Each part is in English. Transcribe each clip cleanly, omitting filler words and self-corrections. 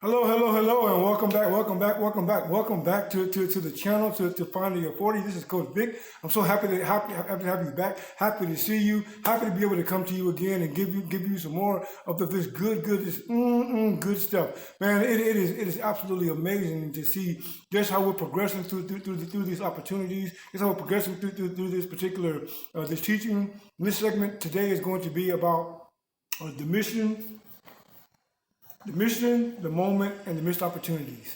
Hello, and welcome back to the channel, to Finding Your 40. This is Coach Vic. I'm so happy to have you back. Happy to see you. Happy to be able to come to you again and give you some more of this good stuff. Man, it is absolutely amazing to see just how we're progressing through these opportunities. Just how we're progressing through this particular this teaching. This segment today is going to be about the mission, the moment, and the missed opportunities.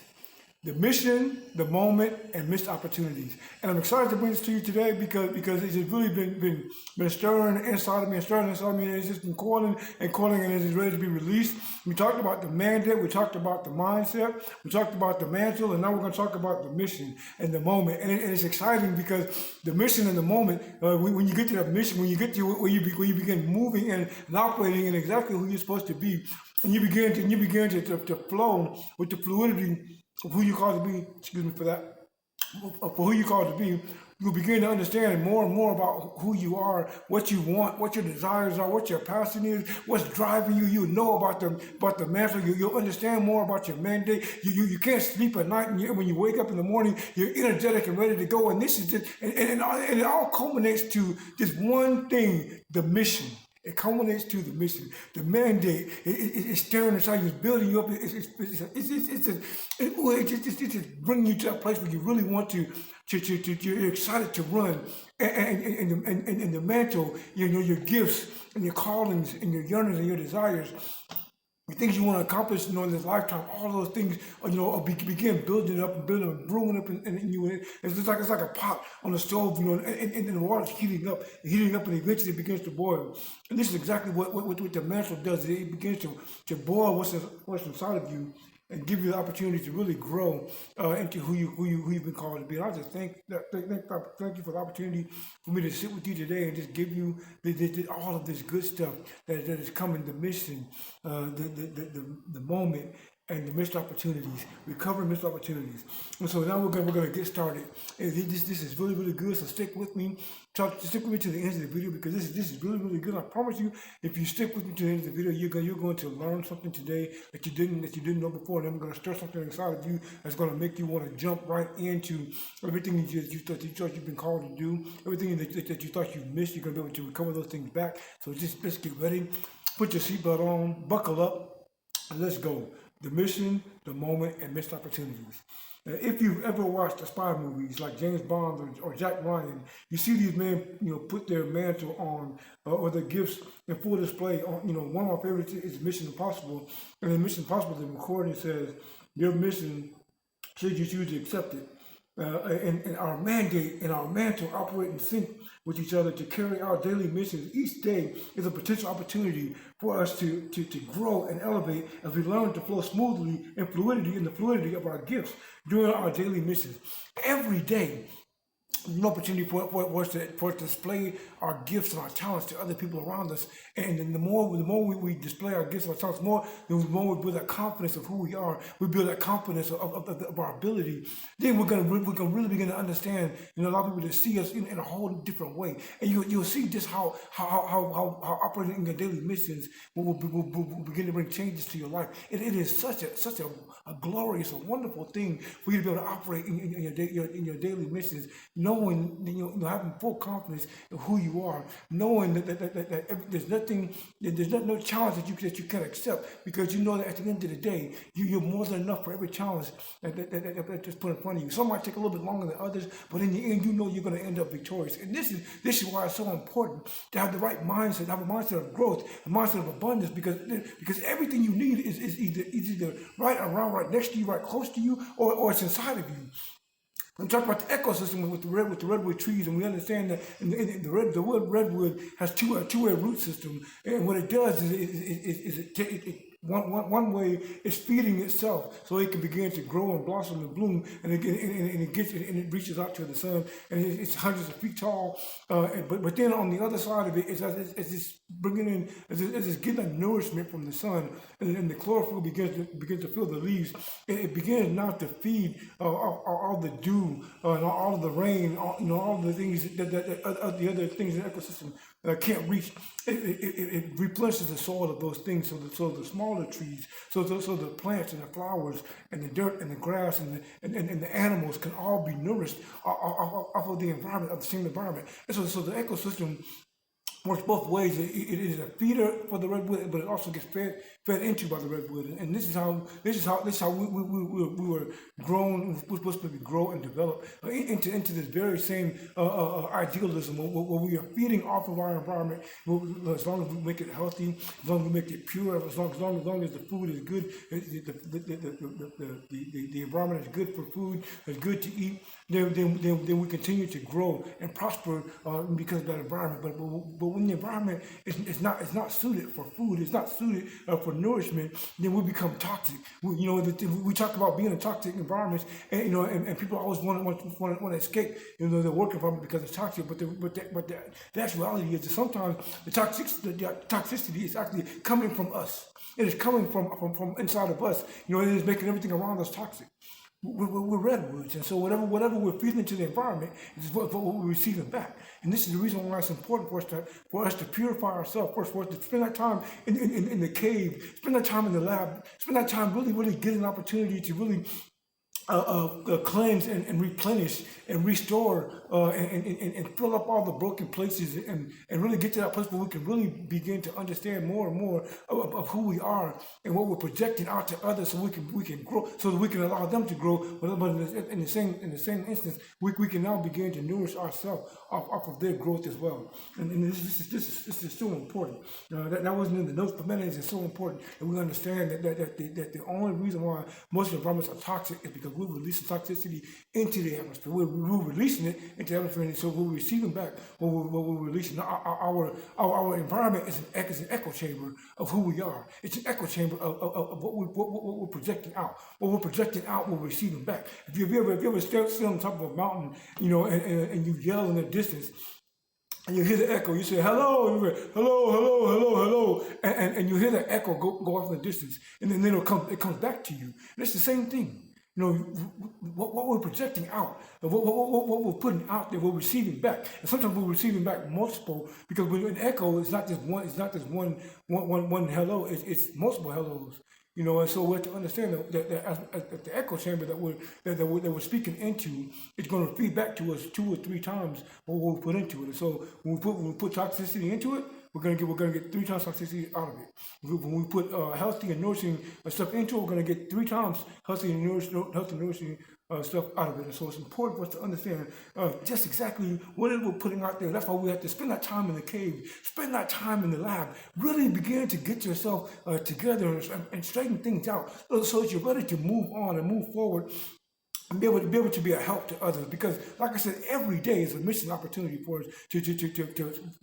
The mission, the moment, and missed opportunities. And I'm excited to bring this to you today because it's just really been stirring inside of me, and it's just been calling, and it is ready to be released. We talked about the mandate, we talked about the mindset, we talked about the mantle, and now we're going to talk about the mission and the moment. And it's exciting because the mission and the moment, when you get to that mission, when you get to where you begin moving and operating in exactly who you're supposed to be, and you begin to flow with the fluidity of who you called to be, excuse me for that, for who you called to be, you'll begin to understand more and more about who you are, what you want, what your desires are, what your passion is, what's driving you. You know about the mantle. You'll understand more about your mandate. You can't sleep at night, and when you wake up in the morning, you're energetic and ready to go. And this is just, and it all culminates to this one thing: the mission. It culminates to the mission, the mandate. It's stirring inside you, it's building you up. It's just bringing you to a place where you really want to you're excited to run. And the mantle, your gifts and your callings and your yearnings and your desires, the things you want to accomplish, in this lifetime, all those things, begin building up and brewing up, and you. It's just it's like a pot on the stove, and the water's heating up, and eventually it begins to boil. And this is exactly what the mantle does. It begins to boil what's inside of you, and give you the opportunity to really grow into who you've been called to be. And I just thank you for the opportunity for me to sit with you today and just give you all of this good stuff that is coming. The mission, the moment, and the missed opportunities, recovering missed opportunities. And so now we're gonna get started. And this is really good. So stick with me. Stick with me to the end of the video because this is really good. I promise you, if you stick with me to the end of the video, you're going to learn something today that you didn't know before. And I'm going to stir something inside of you that's going to make you want to jump right into everything that you thought you've been called to do, everything that you thought you missed. You're going to be able to recover those things back. So let's get ready. Put your seatbelt on, buckle up, and let's go. The mission, the moment, and missed opportunities. If you've ever watched the spy movies like James Bond or Jack Ryan, you see these men, put their mantle on or their gifts in full display. One of my favorites is Mission Impossible, and in Mission Impossible, the recording says, "Your mission, should you choose to accept it." And our mandate and our mantle operate in sync with each other to carry out daily missions. Each day is a potential opportunity for us to grow and elevate as we learn to flow smoothly in the fluidity of our gifts during our daily missions. Every day, an opportunity for us to display our gifts and our talents to other people around us. And then the more we display our gifts and our talents, the more we build that confidence of who we are. We build that confidence of our ability. Then we're gonna really begin to understand. A lot of people that see us in a whole different way, and you'll see just how operating in your daily missions will begin to bring changes to your life. It is such a glorious, a wonderful thing for you to be able to operate in your daily missions. Knowing, having full confidence of who you are, knowing that there's no challenge that you can accept, because you know that at the end of the day, you're more than enough for every challenge that's put in front of you. Some might take a little bit longer than others, but in the end, you're going to end up victorious. And this is why it's so important to have the right mindset, have a mindset of growth, a mindset of abundance, because everything you need is either right around, right next to you, right close to you, or it's inside of you. We talk about the ecosystem with the redwood trees, and we understand that the redwood has two-way root system, and what it does is one way is feeding itself, so it can begin to grow and blossom and bloom, and it reaches out to the sun, and it's hundreds of feet tall. But then on the other side of it is this bringing in, as it's getting that nourishment from the sun, and the chlorophyll begins to fill the leaves. It begins now to feed all the dew and all of the rain, all the things that the other things in the ecosystem can't reach. It replenishes the soil of those things, so the smaller trees, so the plants and the flowers and the dirt and the grass and the animals can all be nourished off of the environment, of the same environment. And so the ecosystem works both ways. It is a feeder for the redwood, but it also gets fed into by the redwood. And this is how we were grown. We're supposed to grow and develop into this very same idealism where we are feeding off of our environment. As long as we make it healthy, as long as we make it pure, as long as the food is good, the environment is good for food, it's good to eat. Then we continue to grow and prosper because of that environment. But when the environment is not suited for food, it's not suited for nourishment, then we become toxic. We talk about being in toxic environments, and people always want to escape the work environment because it's toxic. But the actuality is that sometimes the toxicity is actually coming from us. It is coming from inside of us. It is making everything around us toxic. We're redwoods, and so whatever we're feeding into the environment is what we're receiving back. And this is the reason why it's important for us to purify ourselves first, for us to spend that time in the cave, spend that time in the lab, spend that time really getting an opportunity to really cleanse and replenish and restore and fill up all the broken places and really get to that place where we can really begin to understand more and more of who we are and what we're projecting out to others, so we can grow, so that we can allow them to grow. But in the same instance, we can now begin to nourish ourselves off of their growth as well. And this is so important. That wasn't in the notes, but man, it's so important that we understand that the only reason why most environments are toxic is because we're releasing toxicity into the atmosphere. We're releasing it into the atmosphere, and so we're receiving back what we're releasing. Our environment is an echo chamber of who we are. It's an echo chamber of what we're projecting out. What we're projecting out, we're receiving back. If you ever stand on top of a mountain, and you yell in the distance, and you hear the echo, you say hello, and you go, hello, and you hear that echo go off in the distance, and then it comes back to you. And it's the same thing. What we're projecting out, what we're putting out there, we're receiving back, and sometimes we're receiving back multiple, because when an echo, it's not just one hello, it's multiple hellos. And so we have to understand that the echo chamber that we're speaking into is going to feed back to us 2 or 3 times what we put into it. And so when we put toxicity into it, we're gonna get 3 times toxicity out of it. When we put healthy and nourishing stuff into it, we're gonna get 3 times healthy and nourishing stuff out of it. And so it's important for us to understand just exactly what it is we're putting out there. That's why we have to spend that time in the cave, spend that time in the lab, really begin to get yourself together and straighten things out, so that you're ready to move on and move forward and be able to be a help to others. Because, like I said, every day is a mission opportunity for us to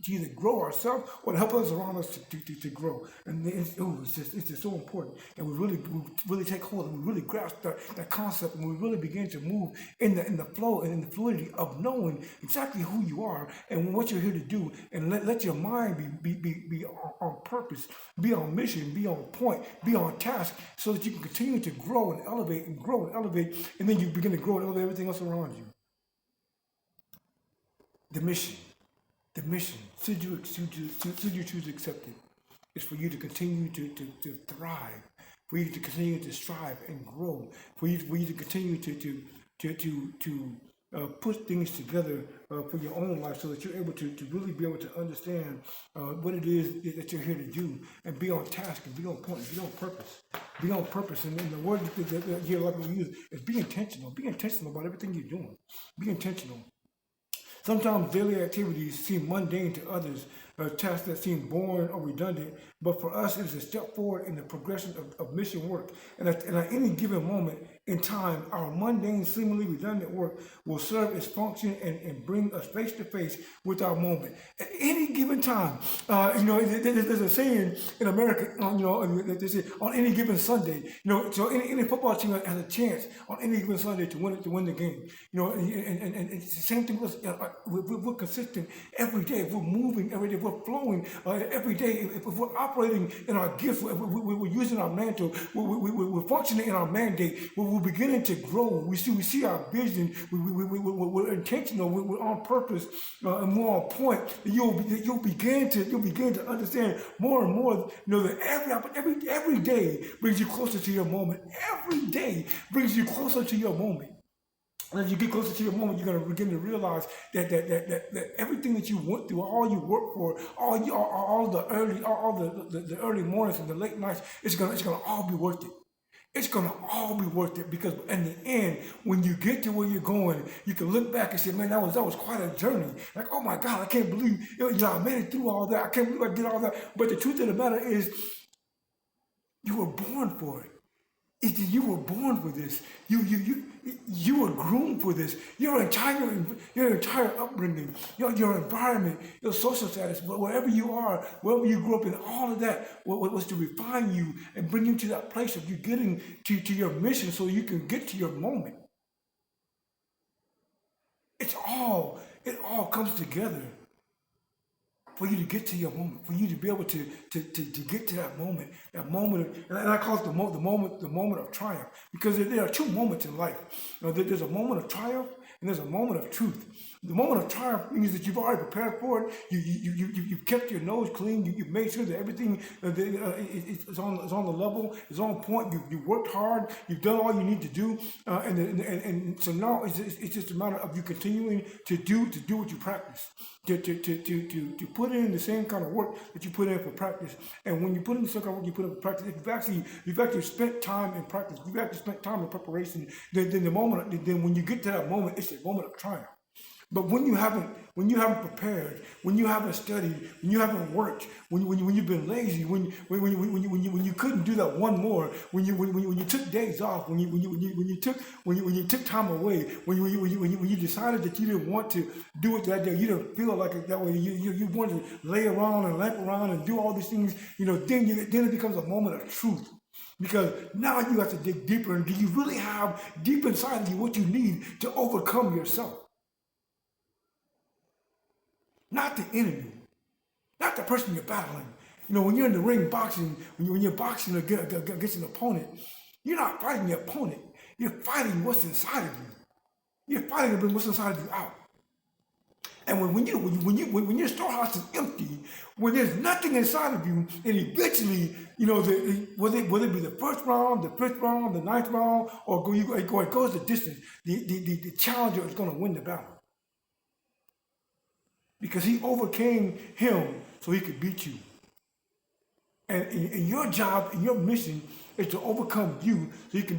either grow ourselves or to help others around us to grow. And it's just so important. And we really take hold and we really grasp that concept, and we really begin to move in the flow and in the fluidity of knowing exactly who you are and what you're here to do. And let your mind be on purpose, be on mission, be on point, be on task, so that you can continue to grow and elevate, and then you begin to grow and elevate everything else around you. The mission, should you choose to accept it, is for you to continue to thrive, for you to continue to strive and grow, for you to continue to put things together for your own life, so that you're able to really be able to understand what it is that you're here to do, and be on task, and be on point, and be on purpose. Be on purpose. And the word that here a lot of people use is be intentional. Be intentional about everything you're doing. Be intentional. Sometimes daily activities seem mundane to others, tasks that seem boring or redundant, but for us it is a step forward in the progression of mission work. And at any given moment in time, our mundane, seemingly redundant work will serve its function and bring us face to face with our moment. At any given time, there's a saying in America, they say on any given Sunday, so any football team has a chance on any given Sunday to win the game. And it's the same thing with us. We're consistent every day. We're moving every day. we're flowing every day, if we're operating in our gifts, we're using our mantle, we're functioning in our mandate, we're beginning to grow. We see our vision. We're intentional. We're on purpose, and more on point. You'll begin to understand more and more. That every day brings you closer to your moment. Every day brings you closer to your moment. And as you get closer to your moment, you're going to begin to realize that everything that you went through, all you worked for, all the early mornings and the late nights, it's gonna all be worth it. It's gonna all be worth it, because in the end, when you get to where you're going, you can look back and say, "Man, that was quite a journey." Like, "Oh my God, I can't believe I made it through all that. I can't believe I did all that." But the truth of the matter is, you were born for it. You were born for this. You were groomed for this. Your entire upbringing, your environment, your social status, wherever you are, wherever you grew up in, all of that was to refine you and bring you to that place of you getting to your mission, so you can get to your moment. It all comes together for you to get to your moment, for you to be able to get to that moment, and I call it the moment of triumph, because there are two moments in life. There's a moment of triumph and there's a moment of truth. The moment of triumph means that you've already prepared for it. You've kept your nose clean. You've made sure that everything is on the level, is on point. You worked hard. You've done all you need to do, and so now it's just a matter of you continuing to do what you practice, to put in the same kind of work that you put in for practice. And when you put in the same kind of work you put in for practice, you've actually spent time in practice. You've actually spent time in preparation. Then when you get to that moment, it's a moment of triumph. But when you haven't prepared, when you haven't studied, when you haven't worked, when you've been lazy, when you couldn't do that one more, when you took days off, when you took time away, when you decided that you didn't want to do it that day, you didn't feel like it that way, you wanted to lay around and lamp around and do all these things, then it becomes a moment of truth. Because now you have to dig deeper, and do you really have deep inside of you what you need to overcome yourself? Not the enemy, not the person you're battling. When you're in the ring boxing, when you're boxing against an opponent, you're not fighting the opponent. You're fighting what's inside of you. You're fighting to bring what's inside of you out. And when your storehouse is empty, when there's nothing inside of you, and eventually, whether it be the first round, the fifth round, the ninth round, or it goes the distance, the challenger is going to win the battle. Because he overcame him so he could beat you. And your job and your mission is to overcome you so you can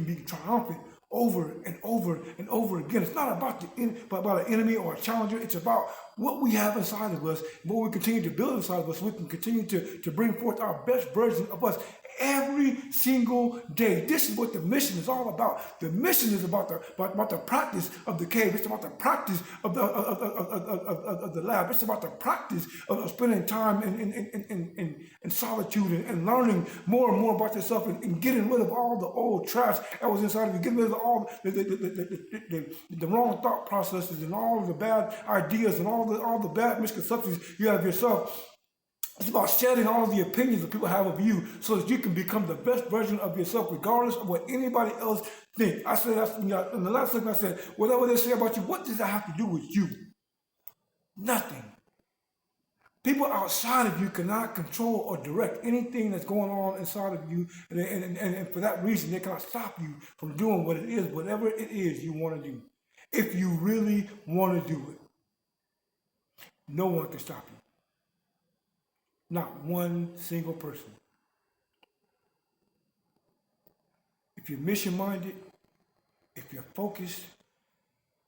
be triumphant over and over and over again. It's not about an enemy or a challenger. It's about what we have inside of us, what we continue to build inside of us, so we can continue to bring forth our best version of us every single day. This is what the mission is all about. The mission is about the practice of the cave. It's about the practice of the lab. It's about the practice of spending time in solitude and learning more and more about yourself, and getting rid of all the old trash that was inside of you, getting rid of all the wrong thought processes and all of the bad ideas and all the bad misconceptions you have of yourself. It's about shedding all the opinions that people have of you, so that you can become the best version of yourself, regardless of what anybody else thinks. I said in the last segment, I said, whatever they say about you, what does that have to do with you? Nothing. People outside of you cannot control or direct anything that's going on inside of you, and for that reason, they cannot stop you from doing what it is, whatever it is you want to do. If you really want to do it, no one can stop you. Not one single person. If you're mission-minded, if you're focused,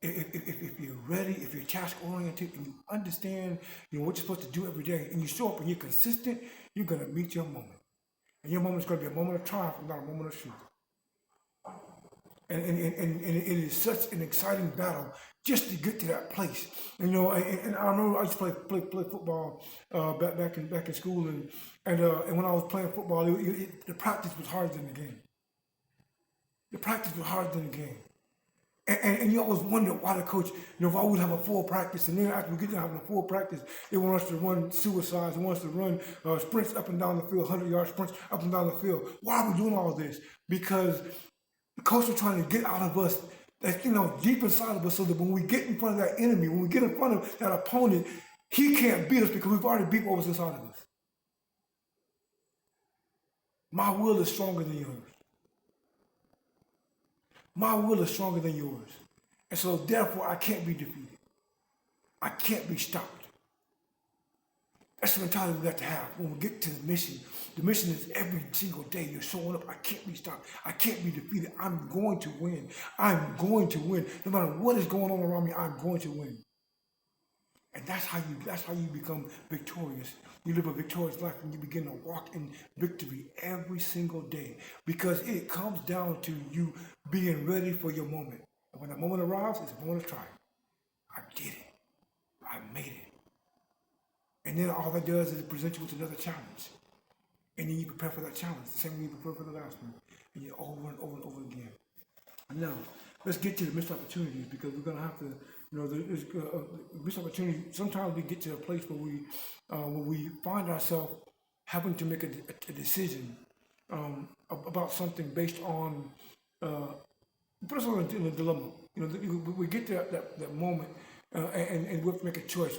if you're ready, if you're task-oriented, and you understand what you're supposed to do every day, and you show up and you're consistent, you're going to meet your moment. And your moment is going to be a moment of triumph, not a moment of truth. And it is such an exciting battle just to get to that place. And I remember I used to play football back in school, and when I was playing football, the practice was harder than the game. The practice was harder than the game. And you always wonder why the coach, why we would have a full practice, and then after we get to having a full practice, they want us to run suicides, they want us to run sprints up and down the field, 100-yard sprints up and down the field. Why are we doing all of this? Because the coach is trying to get out of us that deep inside of us, so that when we get in front of that enemy, when we get in front of that opponent, he can't beat us because we've already beat what was inside of us. My will is stronger than yours. My will is stronger than yours. And so therefore I can't be defeated. I can't be stopped. That's the mentality we have to have when we get to the mission. The mission is every single day you're showing up. I can't be stopped. I can't be defeated. I'm going to win. I'm going to win. No matter what is going on around me, I'm going to win. And that's how you become victorious. You live a victorious life and you begin to walk in victory every single day, because it comes down to you being ready for your moment. And when that moment arrives, it's a moment of triumph. I did it. I made it. And then all that does is it presents you with another challenge. And then you prepare for that challenge, the same way you prepare for the last one. And you over and over and over again. Now, let's get to the missed opportunities, because we're going to have to, there's missed opportunity. Sometimes we get to a place where we find ourselves having to make a decision about something based on, put us in a dilemma. We get to that moment. And we have to make a choice.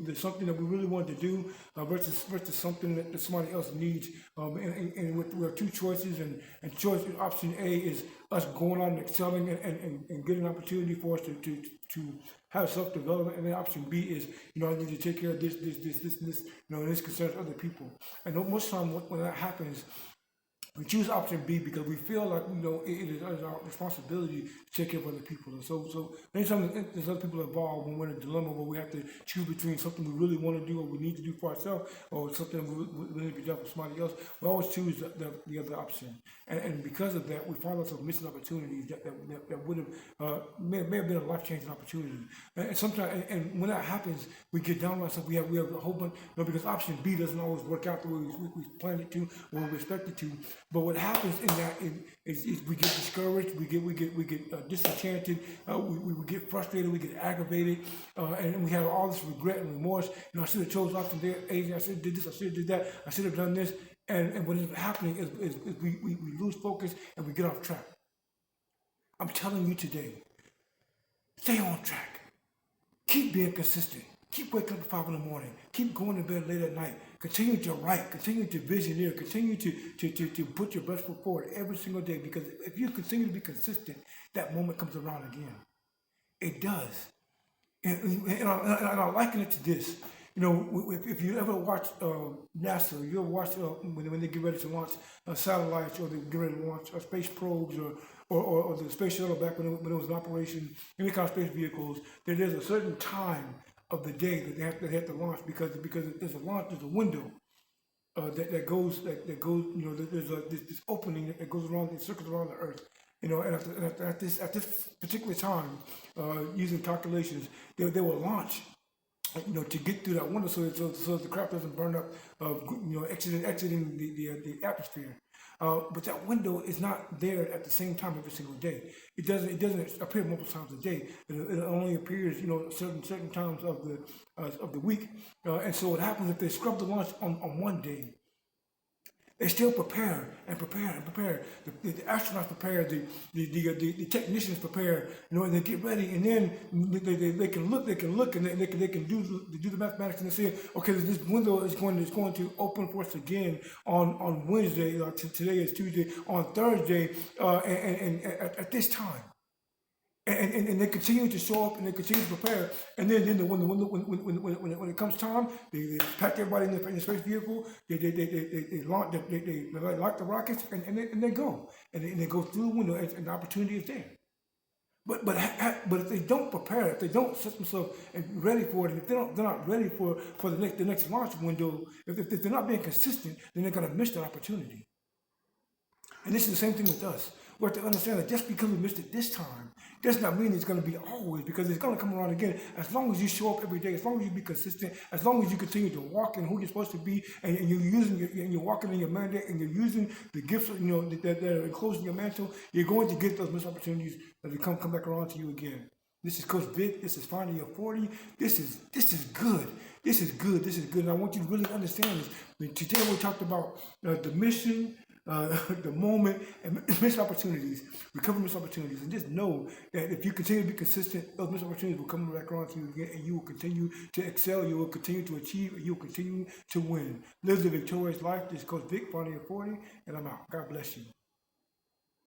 There's something that we really want to do versus something that somebody else needs. And we have two choices, and choice option A is us going on and excelling and getting an opportunity for us to have self-development. And then option B is, I need to take care of this, and this concerns other people. And most of the time when that happens, we choose option B because we feel like it is our responsibility to take care of other people. And so anytime there's other people involved, when we're in a dilemma where we have to choose between something we really want to do or we need to do for ourselves, or something we need to do for somebody else, we always choose the other option. And because of that, we find ourselves missing opportunities that would have may have been a life-changing opportunity. And sometimes, and when that happens, we get down on ourselves. We have a whole bunch, because option B doesn't always work out the way we planned it to or we expect it to. But what happens in that is we get discouraged, we get disenchanted, we get frustrated, we get aggravated, and we have all this regret and remorse. I should have chose option A, I should have did this, I should have did that, I should have done this. And what is happening is we lose focus and we get off track. I'm telling you today, stay on track. Keep being consistent. Keep waking up at 5 in the morning. Keep going to bed late at night. Continue to write. Continue to visioneer. Continue to put your best foot forward every single day. Because if you continue to be consistent, that moment comes around again. It does. And I liken it to this. If you ever watch NASA, you ever watch when they get ready to launch satellites, or they get ready to launch space probes, or the space shuttle back when it was in operation, any kind of space vehicles, there's a certain time of the day that they have to launch, because there's a window that goes, there's this opening that goes around, it circles around the Earth. And at this particular time, using calculations, they will launch, to get through that window, so the craft doesn't burn up, exiting the atmosphere. But that window is not there at the same time every single day. It doesn't appear multiple times a day. It only appears, certain times of the week. And so what happens if they scrub the launch on one day? They still prepare and prepare and prepare. The astronauts prepare, the technicians prepare, and they get ready, and then they can look, and they can do the mathematics, and they say, okay, this window is going to open for us again on Wednesday. Today is Tuesday. On Thursday, and at this time. And they continue to show up and they continue to prepare, and then when it comes time, they pack everybody in the space vehicle. They lock the rockets and they go and they go through the window, and the opportunity is there. But if they don't prepare, if they don't set themselves ready for it, and if they're not ready for the next launch window, if they're not being consistent, then they're going to miss that opportunity. And this is the same thing with us. We have to understand that just because we missed it this time does not mean it's going to be always, because it's going to come around again. As long as you show up every day, as long as you be consistent, as long as you continue to walk in who you're supposed to be, and you're using and you're walking in your mandate, and you're using the gifts, that are enclosed in your mantle, you're going to get those missed opportunities that will come back around to you again. This is Coach Vic. This is Finding Your 40. This is good. This is good. This is good. And I want you to really understand this. Today we talked about the mission, the moment, and missed opportunities, recover missed opportunities. And just know that if you continue to be consistent, those missed opportunities will come back around to you again, and you will continue to excel. You will continue to achieve, and you will continue to win. Live the victorious life. This is Coach Vic, Finding Your 40, and I'm out. God bless you.